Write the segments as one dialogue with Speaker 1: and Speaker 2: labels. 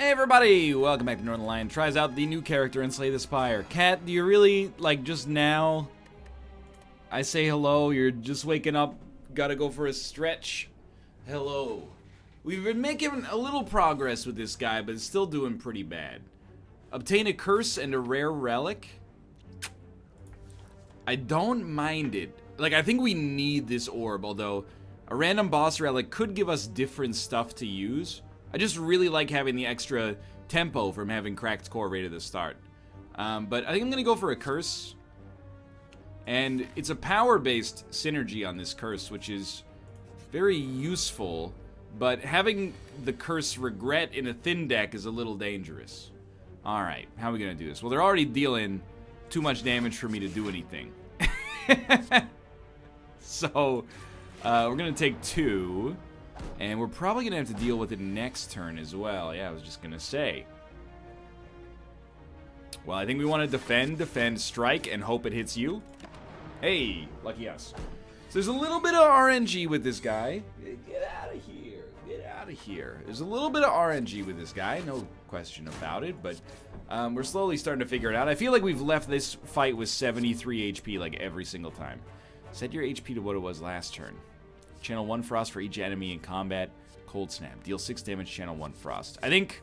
Speaker 1: Hey everybody, welcome back to Northernlion. Tries out the new character in Slay the Spire. Cat, do you really, like, just now I say hello, you're just waking up, gotta go for a stretch? Hello. We've been making a little progress with this guy, but it's still doing pretty bad. Obtain a curse and a rare relic. I don't mind it. Like, I think we need this orb, although a random boss relic could give us different stuff to use. I just really like having the extra tempo from having cracked core right at the start. But I think I'm going to go for a curse. And it's a power-based synergy on this curse, which is very useful. But having the curse regret in a thin deck is a little dangerous. Alright, how are we going to do this? Well, they're already dealing too much damage for me to do anything. So, we're going to take 2. And we're probably going to have to deal with it next turn as well. Yeah, I was just going to say. Well, I think we want to defend, strike, and hope it hits you. Hey, lucky us. So there's a little bit of RNG with this guy. Get out of here. Get out of here. There's a little bit of RNG with this guy. No question about it. But we're slowly starting to figure it out. I feel like we've left this fight with 73 HP like every single time. Set your HP to what it was last turn. Channel 1 Frost for each enemy in combat. Cold Snap. Deal 6 damage, channel 1 Frost. I think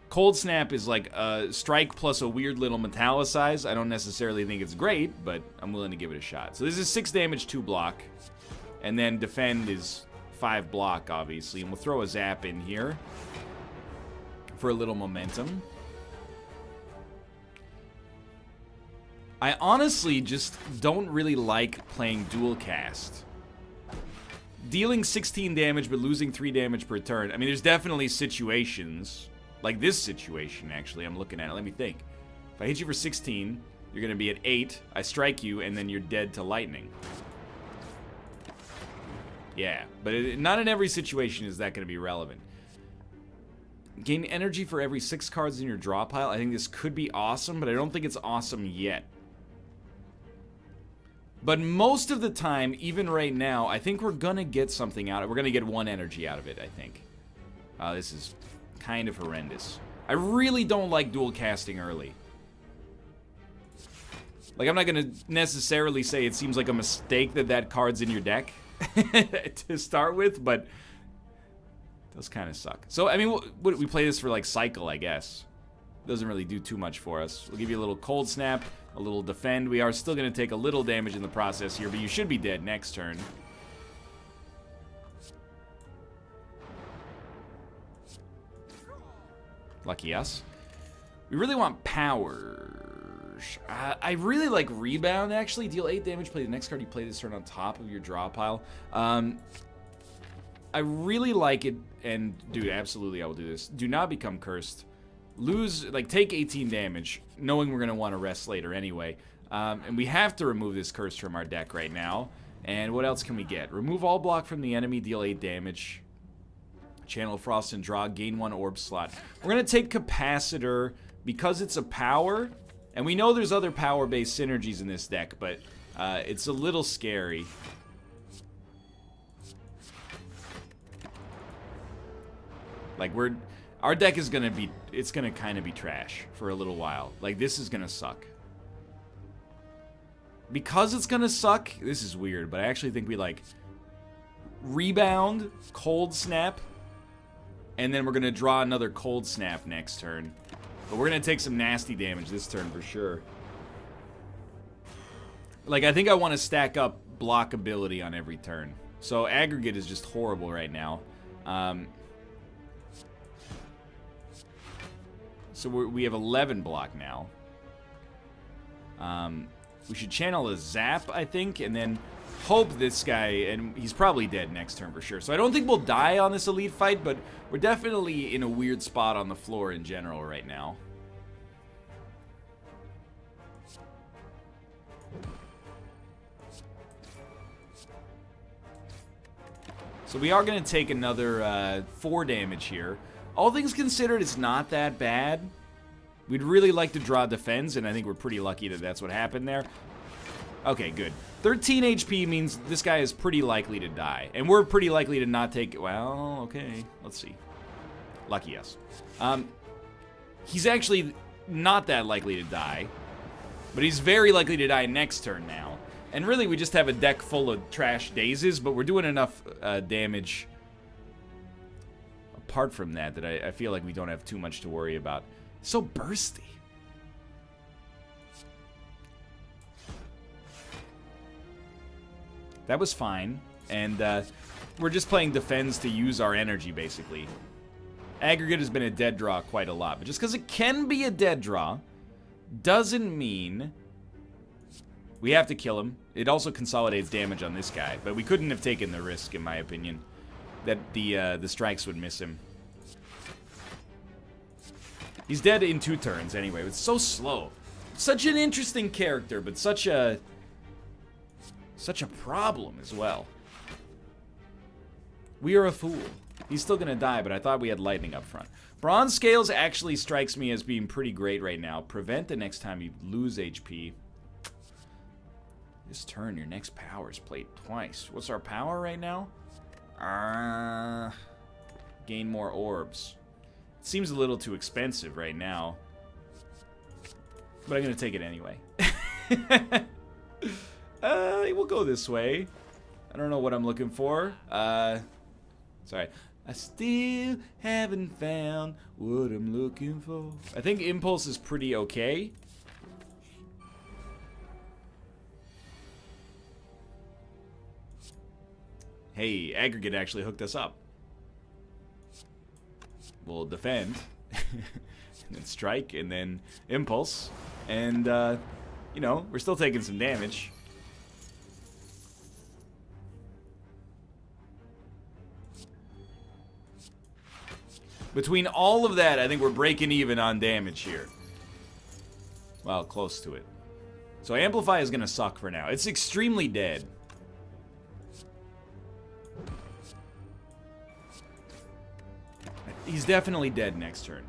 Speaker 1: Cold Snap is like a strike plus a weird little metallicize. I don't necessarily think it's great, but I'm willing to give it a shot. So this is 6 damage, 2 block. And then defend is 5 block, obviously. And we'll throw a zap in here for a little momentum. I honestly just don't really like playing dual cast. Dealing 16 damage but losing 3 damage per turn. I mean, there's definitely situations, like this situation, actually. I'm looking at it. Let me think. If I hit you for 16, you're going to be at 8. I strike you, and then you're dead to lightning. Yeah, but not in every situation is that going to be relevant. Gain energy for every 6 cards in your draw pile. I think this could be awesome, but I don't think it's awesome yet. But most of the time, even right now, I think we're going to get something out of it. We're going to get 1 energy out of it, I think. This is kind of horrendous. I really don't like dual casting early. Like, I'm not going to necessarily say it seems like a mistake that that card's in your deck to start with, but it does kind of suck. So, I mean, we play this for, like, cycle, I guess. Doesn't really do too much for us. We'll give you a little Cold Snap, a little defend. We are still going to take a little damage in the process here, but you should be dead next turn. Lucky us. We really want power. I really like Rebound, actually. Deal 8 damage, play the next card you play this turn on top of your draw pile. I really like it, and dude, absolutely I will do this. Do not become cursed. Lose, like, take 18 damage, knowing we're going to want to rest later anyway. And we have to remove this curse from our deck right now. And what else can we get? Remove all block from the enemy, deal 8 damage. Channel Frost and draw, gain 1 orb slot. We're going to take Capacitor because it's a power. And we know there's other power-based synergies in this deck, but it's a little scary. Like, our deck is gonna be, it's gonna kind of be trash for a little while. Like, this is gonna suck. Because it's gonna suck, this is weird, but I actually think we, like, Rebound, Cold Snap, and then we're gonna draw another Cold Snap next turn. But we're gonna take some nasty damage this turn for sure. Like, I think I want to stack up block ability on every turn. So, aggregate is just horrible right now. So we have 11 block now. We should channel a zap, I think, and then hope this guy, and he's probably dead next turn for sure. So I don't think we'll die on this elite fight, but we're definitely in a weird spot on the floor in general right now. So we are going to take another 4 damage here. All things considered, it's not that bad. We'd really like to draw defense, and I think we're pretty lucky that that's what happened there. Okay, good. 13 HP means this guy is pretty likely to die. And we're pretty likely to not take... Well, okay. Let's see. Lucky us. He's actually not that likely to die, but he's very likely to die next turn now. And really, we just have a deck full of trash dazes, but we're doing enough damage apart from that I feel like we don't have too much to worry about. So bursty. That was fine, and we're just playing defense to use our energy, basically. Aggregate has been a dead draw quite a lot, but just because it can be a dead draw doesn't mean we have to kill him. It also consolidates damage on this guy, but we couldn't have taken the risk, in my opinion, that the strikes would miss him. He's dead in 2 turns anyway. It's so slow. Such an interesting character, but such a problem as well. We are a fool. He's still gonna die, but I thought we had lightning up front. Bronze Scales actually strikes me as being pretty great right now. Prevent the next time you lose HP. This turn, your next power is played twice. What's our power right now? Gain more orbs. It seems a little too expensive right now, but I'm gonna take it anyway. We'll go this way. I don't know what I'm looking for. Sorry. I still haven't found what I'm looking for. I think Impulse is pretty okay. Hey, Aggregate actually hooked us up. We'll defend, and then strike, and then Impulse. And, you know, we're still taking some damage. Between all of that, I think we're breaking even on damage here. Well, close to it. So Amplify is going to suck for now. It's extremely dead. He's definitely dead next turn.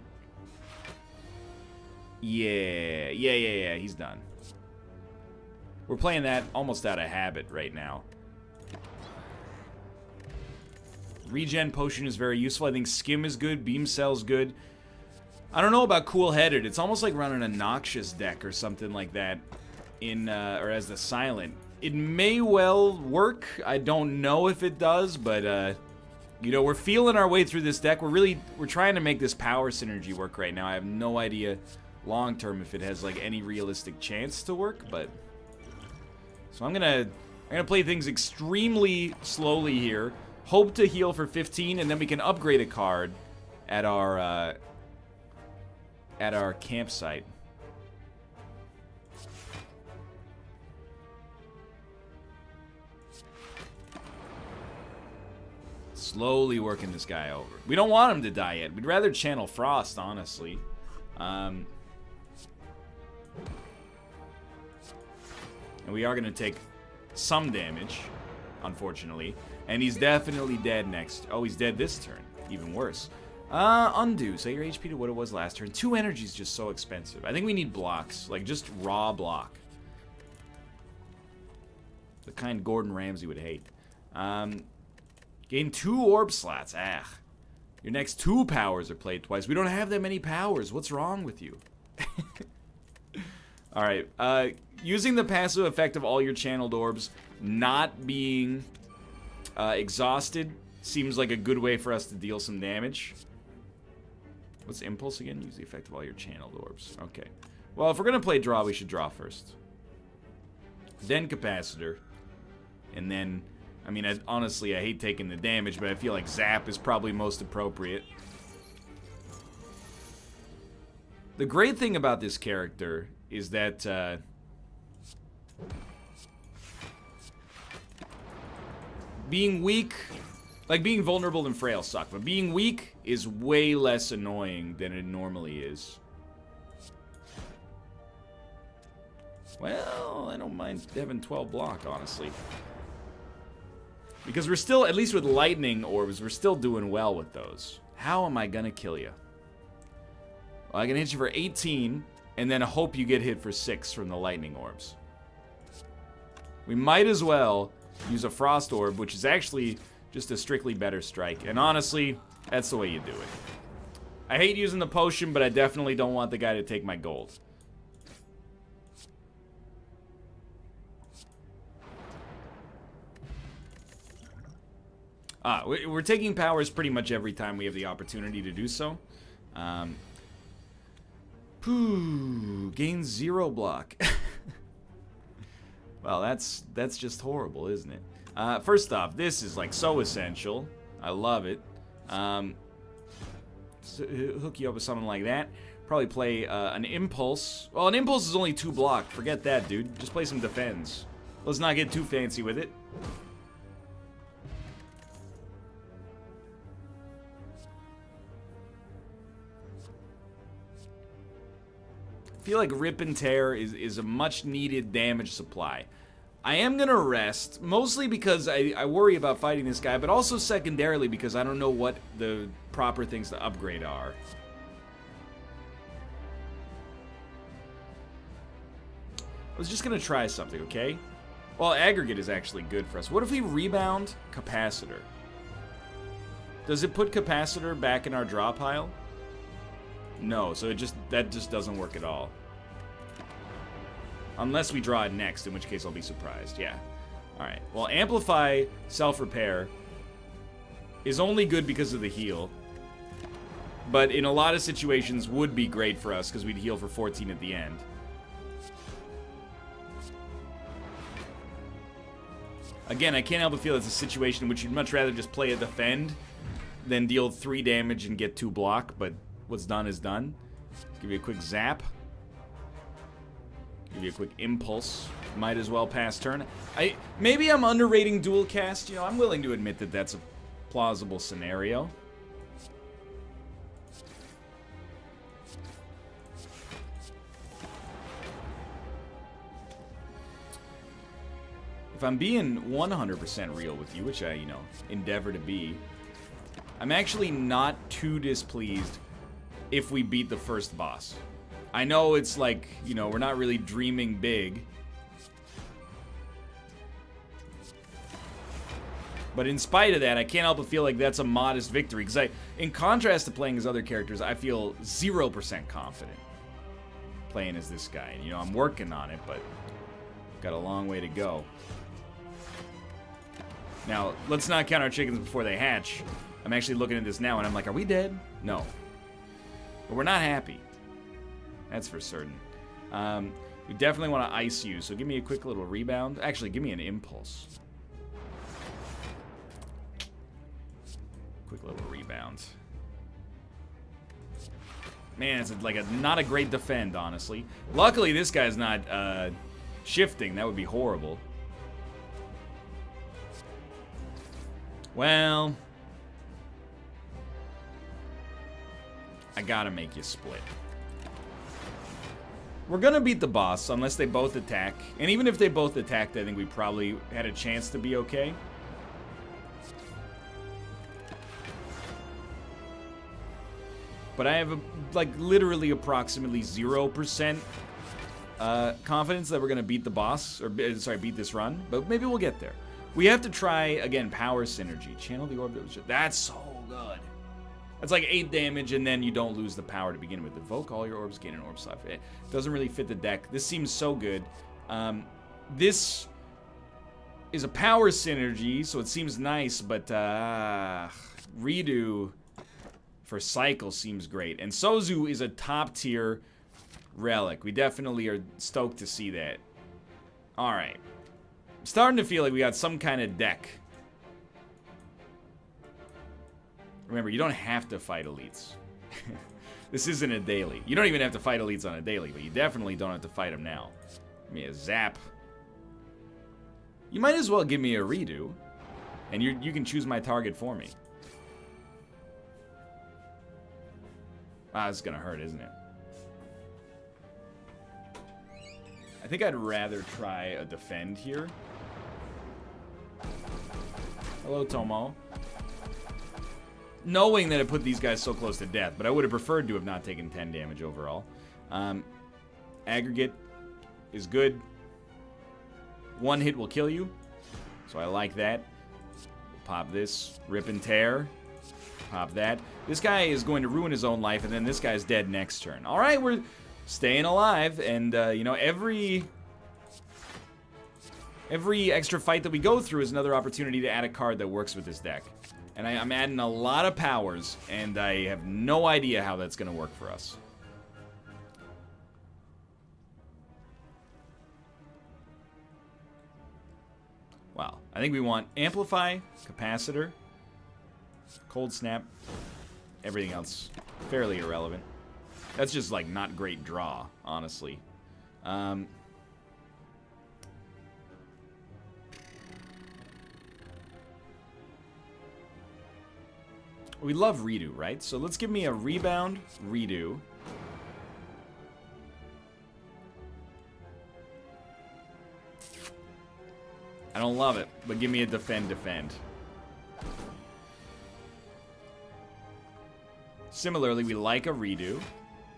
Speaker 1: Yeah, he's done. We're playing that almost out of habit right now. Regen Potion is very useful. I think Skim is good. Beam Cell's good. I don't know about Cool Headed. It's almost like running a Noxious deck or something like that in or as the Silent. It may well work. I don't know if it does, but you know, we're feeling our way through this deck. We're trying to make this power synergy work right now. I have no idea long term if it has like any realistic chance to work, but so I'm gonna play things extremely slowly here. Hope to heal for 15, and then we can upgrade a card at our campsite. Slowly working this guy over. We don't want him to die yet. We'd rather channel Frost, honestly. And we are going to take some damage, unfortunately. And he's definitely dead next. Oh, he's dead this turn. Even worse. Undo. Set your HP to what it was last turn. 2 energy is just so expensive. I think we need blocks. Like, just raw block. The kind Gordon Ramsay would hate. Gain 2 orb slots. Your next 2 powers are played twice. We don't have that many powers. What's wrong with you? Alright. Using the passive effect of all your channeled orbs not being exhausted seems like a good way for us to deal some damage. What's Impulse again? Use the effect of all your channeled orbs. Okay. Well, if we're going to play draw, we should draw first. Then Capacitor. And then, I mean, honestly, I hate taking the damage, but I feel like Zap is probably most appropriate. The great thing about this character is that being weak, like being vulnerable and frail suck, but being weak is way less annoying than it normally is. Well, I don't mind having 12 block, honestly. Because we're still, at least with lightning orbs, we're still doing well with those. How am I gonna kill you? Well, I can hit you for 18, and then hope you get hit for 6 from the lightning orbs. We might as well use a Frost Orb, which is actually just a strictly better strike. And honestly, that's the way you do it. I hate using the potion, but I definitely don't want the guy to take my gold. We're taking powers pretty much every time we have the opportunity to do so. Gain 0 block. Well, that's just horrible, isn't it? First off, this is like so essential. I love it. So hook you up with something like that. Probably play an impulse. Well, an impulse is only 2 block. Forget that, dude. Just play some defends. Let's not get too fancy with it. I feel like Rip and Tear is a much needed damage supply. I am gonna rest, mostly because I worry about fighting this guy, but also secondarily because I don't know what the proper things to upgrade are. I was just gonna try something, okay? Well, aggregate is actually good for us. What if we rebound capacitor? Does it put capacitor back in our draw pile? No, so that just doesn't work at all. Unless we draw it next, in which case I'll be surprised. Yeah. Alright. Well, Amplify Self-Repair is only good because of the heal. But in a lot of situations would be great for us because we'd heal for 14 at the end. Again, I can't help but feel it's a situation in which you'd much rather just play a defend than deal 3 damage and get 2 block, but what's done is done. Let's give you a quick zap. Give you a quick impulse. Might as well pass turn. Maybe I'm underrating dual cast. You know, I'm willing to admit that that's a plausible scenario. If I'm being 100% real with you, which I, you know, endeavor to be, I'm actually not too displeased if we beat the first boss. I know it's like, you know, we're not really dreaming big. But in spite of that, I can't help but feel like that's a modest victory. Because in contrast to playing as other characters, I feel 0% confident playing as this guy. And, you know, I'm working on it, but got a long way to go. Now, let's not count our chickens before they hatch. I'm actually looking at this now, and I'm like, are we dead? No. But we're not happy. That's for certain. We definitely want to ice you, so give me a quick little rebound. Actually, give me an impulse. Quick little rebound. Man, it's like not a great defend, honestly. Luckily, this guy's not shifting. That would be horrible. Well, I gotta make you split. We're gonna beat the boss unless they both attack. And even if they both attacked, I think we probably had a chance to be okay. But I have, like, literally approximately 0% confidence that we're gonna beat the boss, or, sorry, beat this run. But maybe we'll get there. We have to try, again, power synergy. Channel the orb. That's so good. That's like 8 damage, and then you don't lose the power to begin with. Evoke all your orbs, gain an orb slot. It doesn't really fit the deck. This seems so good. This is a power synergy, so it seems nice, but redo for cycle seems great. And Sozu is a top-tier relic. We definitely are stoked to see that. All right. I'm starting to feel like we got some kind of deck. Remember, you don't have to fight elites. This isn't a daily. You don't even have to fight elites on a daily, but you definitely don't have to fight them now. Give me a zap. You might as well give me a redo, and you can choose my target for me. Ah, this is gonna hurt, isn't it? I think I'd rather try a defend here. Hello, Tomo. Knowing that it put these guys so close to death, but I would have preferred to have not taken 10 damage overall. Aggregate is good. 1 hit will kill you, so I like that. We'll pop this. Rip and Tear. Pop that. This guy is going to ruin his own life, and then this guy's dead next turn. All right, we're staying alive, and, you know, every extra fight that we go through is another opportunity to add a card that works with this deck. And I'm adding a lot of powers, and I have no idea how that's going to work for us. Wow. I think we want Amplify, Capacitor, Cold Snap, everything else fairly irrelevant. That's just, like, not great draw, honestly. We love Redo, right? So let's give me a Rebound, Redo. I don't love it, but give me a Defend, Defend. Similarly, we like a Redo.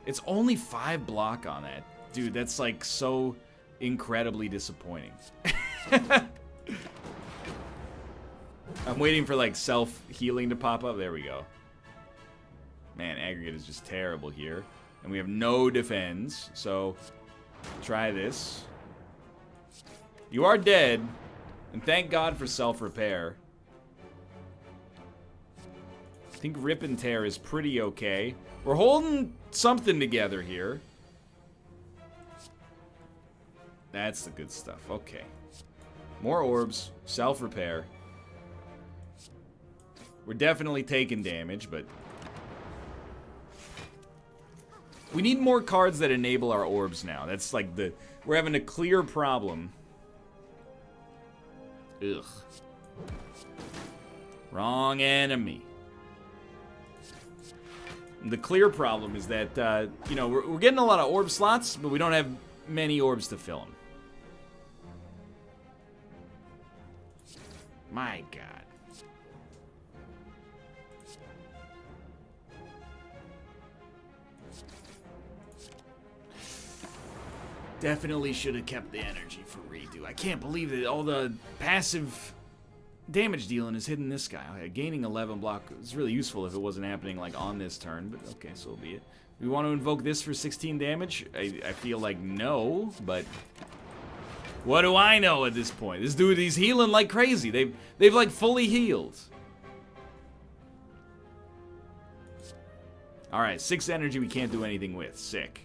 Speaker 1: It's only 5 block on that. Dude, that's like so incredibly disappointing. I'm waiting for like self-healing to pop up. There we go. Man, aggregate is just terrible here. And we have no defends, so try this. You are dead, and thank God for self-repair. I think Rip and Tear is pretty okay. We're holding something together here. That's the good stuff. Okay. More orbs, self-repair. We're definitely taking damage, but we need more cards that enable our orbs now. That's like we're having a clear problem. Ugh. Wrong enemy. The clear problem is that, you know, we're getting a lot of orb slots, but we don't have many orbs to fill them. My God. Definitely should have kept the energy for Redo. I can't believe that all the passive damage dealing is hitting this guy. Okay, gaining 11 block is really useful if it wasn't happening like on this turn, but okay, so be it. We want to invoke this for 16 damage? I feel like no, but what do I know at this point? This dude, he's healing like crazy. They've like fully healed. All right, 6 energy we can't do anything with. Sick.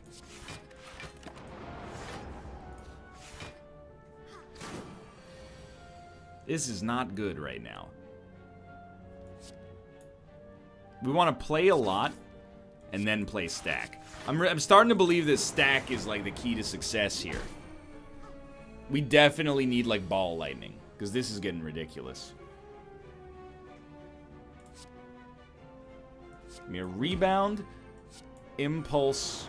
Speaker 1: This is not good right now. We want to play a lot and then play stack. I'm starting to believe that stack is like the key to success here. We definitely need like ball lightning because this is getting ridiculous. Give me a rebound, impulse,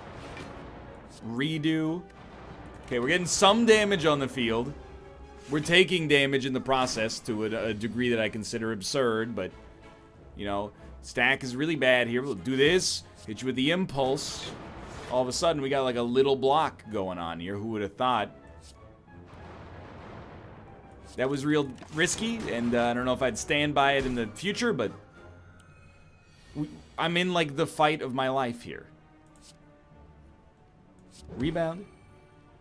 Speaker 1: redo. Okay, we're getting some damage on the field. We're taking damage in the process to a degree that I consider absurd, but, you know, stack is really bad here. We'll do this, hit you with the impulse. All of a sudden, we got like a little block going on here. Who would have thought? That was real risky, and I don't know if I'd stand by it in the future, but I'm in like the fight of my life here. Rebound.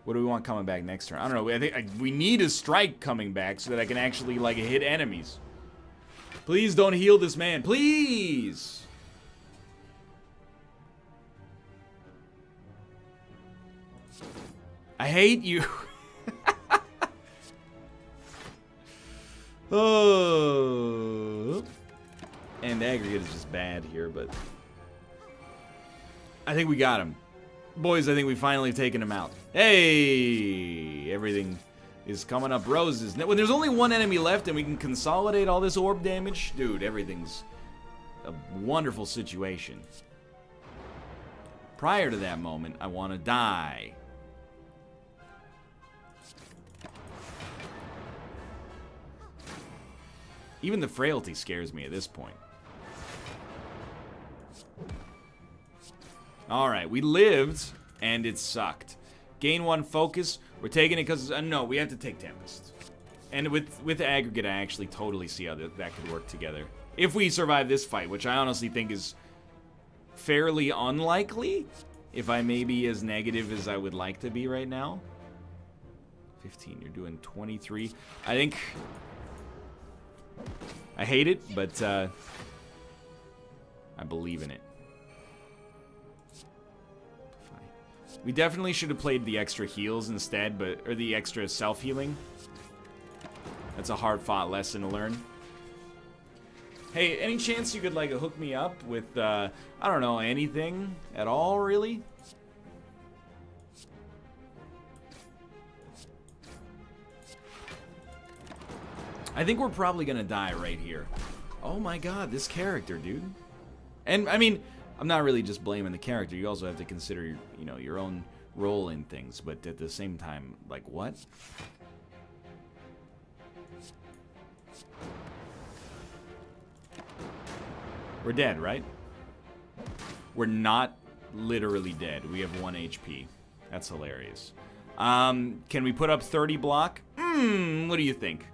Speaker 1: What do we want coming back next turn? I don't know. I think we need a strike coming back so that I can actually like hit enemies. Please don't heal this man. Please. I hate you. Oh. And aggregate is just bad here, but I think we got him. Boys, I think we finally taken him out. Hey! Everything is coming up roses. When there's only one enemy left and we can consolidate all this orb damage, dude, everything's a wonderful situation. Prior to that moment, I want to die. Even the frailty scares me at this point. Alright, we lived, and it sucked. Gain 1 focus. We're taking it because... no, we have to take Tempest. And with aggregate, I actually totally see how that could work together. If we survive this fight, which I honestly think is fairly unlikely, if I may be as negative as I would like to be right now. 15, you're doing 23. I think... I hate it, but I believe in it. Fine. We definitely should have played the extra heals instead, or the extra self-healing. That's a hard-fought lesson to learn. Hey, any chance you could, like, hook me up with, I don't know, anything at all, really? I think we're probably gonna die right here. Oh my god, this character, dude. And, I mean, I'm not really just blaming the character. You also have to consider, you know, your own role in things. But at the same time, like, what? We're dead, right? We're not literally dead. We have 1 HP. That's hilarious. Can we put up 30 block? What do you think?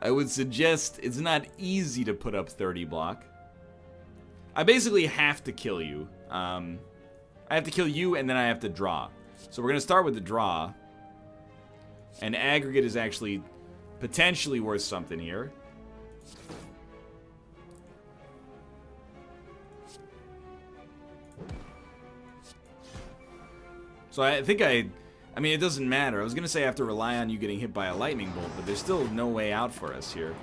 Speaker 1: I would suggest it's not easy to put up 30 block. I basically have to kill you. I have to kill you and then I have to draw. So we're going to start with the draw. And aggregate is actually potentially worth something here. So I think I mean, it doesn't matter. I was going to say I have to rely on you getting hit by a lightning bolt, but there's still no way out for us here.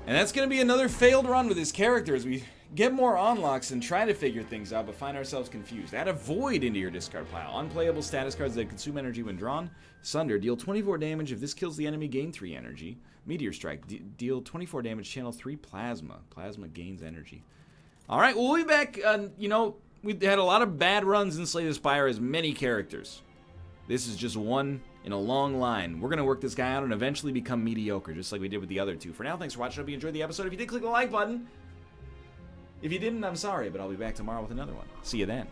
Speaker 1: And that's going to be another failed run with his character as we get more unlocks and try to figure things out, but find ourselves confused. Add a void into your discard pile. Unplayable status cards that consume energy when drawn. Sunder, deal 24 damage. If this kills the enemy, gain 3 energy. Meteor Strike, deal 24 damage, channel 3 plasma. Plasma gains energy. Alright, we'll be back. You know, we had a lot of bad runs in Slay the Spire as many characters. This is just one in a long line. We're going to work this guy out and eventually become mediocre, just like we did with the other two. For now, thanks for watching. I hope you enjoyed the episode. If you did, click the like button. If you didn't, I'm sorry, but I'll be back tomorrow with another one. See you then.